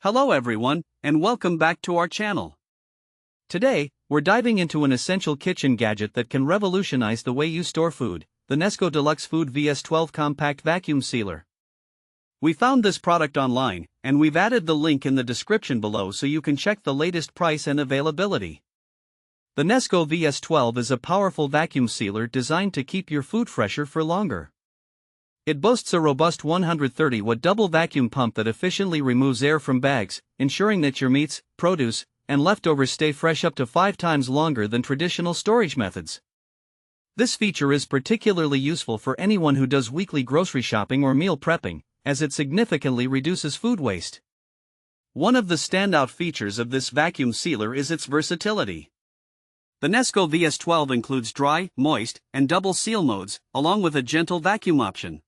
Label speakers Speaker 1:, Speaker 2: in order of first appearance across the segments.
Speaker 1: Hello everyone, and welcome back to our channel. Today, we're diving into an essential kitchen gadget that can revolutionize the way you store food, the Nesco Deluxe Food VS-12 Compact Vacuum Sealer. We found this product online, and we've added the link in the description below so you can check the latest price and availability. The Nesco VS-12 is a powerful vacuum sealer designed to keep your food fresher for longer. It boasts a robust 130-watt double vacuum pump that efficiently removes air from bags, ensuring that your meats, produce, and leftovers stay fresh up to 5 times longer than traditional storage methods. This feature is particularly useful for anyone who does weekly grocery shopping or meal prepping, as it significantly reduces food waste. One of the standout features of this vacuum sealer is its versatility. The Nesco VS-12 includes dry, moist, and double seal modes, along with a gentle vacuum option.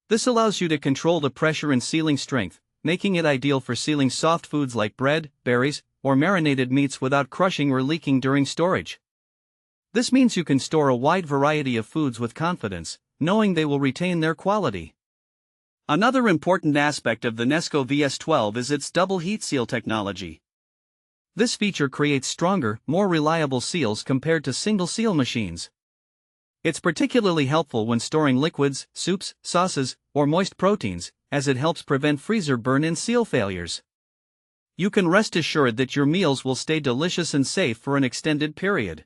Speaker 1: This allows you to control the pressure and sealing strength, making it ideal for sealing soft foods like bread, berries, or marinated meats without crushing or leaking during storage. This means you can store a wide variety of foods with confidence, knowing they will retain their quality. Another important aspect of the Nesco VS-12 is its double heat seal technology. This feature creates stronger, more reliable seals compared to single seal machines. It's particularly helpful when storing liquids, soups, sauces, or moist proteins, as it helps prevent freezer burn and seal failures. You can rest assured that your meals will stay delicious and safe for an extended period.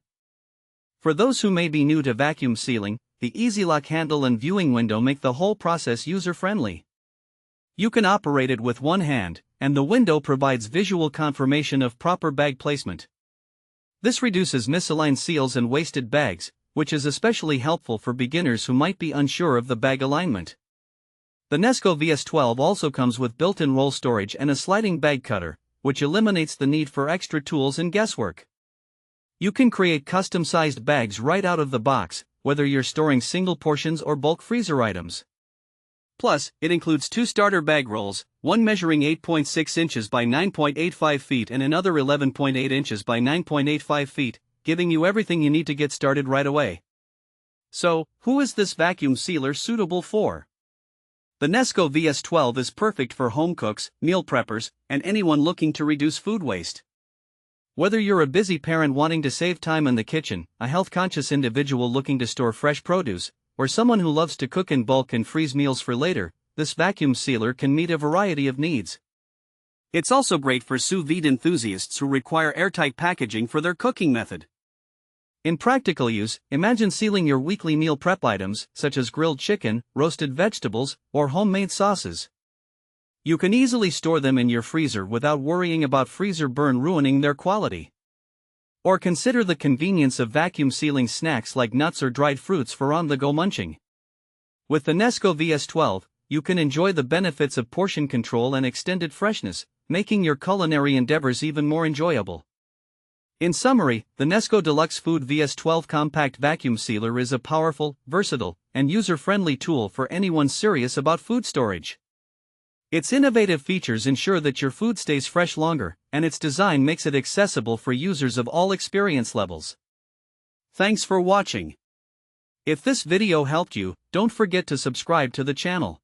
Speaker 1: For those who may be new to vacuum sealing, the easy lock handle and viewing window make the whole process user-friendly. You can operate it with one hand, and the window provides visual confirmation of proper bag placement. This reduces misaligned seals and wasted bags, which is especially helpful for beginners who might be unsure of the bag alignment. The Nesco VS-12 also comes with built-in roll storage and a sliding bag cutter, which eliminates the need for extra tools and guesswork. You can create custom-sized bags right out of the box, whether you're storing single portions or bulk freezer items. Plus, it includes 2 starter bag rolls, one measuring 8.6 inches by 9.85 feet and another 11.8 inches by 9.85 feet, giving you everything you need to get started right away. So, who is this vacuum sealer suitable for? The Nesco VS-12 is perfect for home cooks, meal preppers, and anyone looking to reduce food waste. Whether you're a busy parent wanting to save time in the kitchen, a health-conscious individual looking to store fresh produce, or someone who loves to cook in bulk and freeze meals for later, this vacuum sealer can meet a variety of needs. It's also great for sous vide enthusiasts who require airtight packaging for their cooking method. In practical use, imagine sealing your weekly meal prep items, such as grilled chicken, roasted vegetables, or homemade sauces. You can easily store them in your freezer without worrying about freezer burn ruining their quality. Or consider the convenience of vacuum sealing snacks like nuts or dried fruits for on-the-go munching. With the Nesco VS-12, you can enjoy the benefits of portion control and extended freshness, making your culinary endeavors even more enjoyable. In summary, the Nesco Deluxe Food VS-12 Compact Vacuum Sealer is a powerful, versatile, and user-friendly tool for anyone serious about food storage. Its innovative features ensure that your food stays fresh longer, and its design makes it accessible for users of all experience levels. Thanks for watching. If this video helped you, don't forget to subscribe to the channel.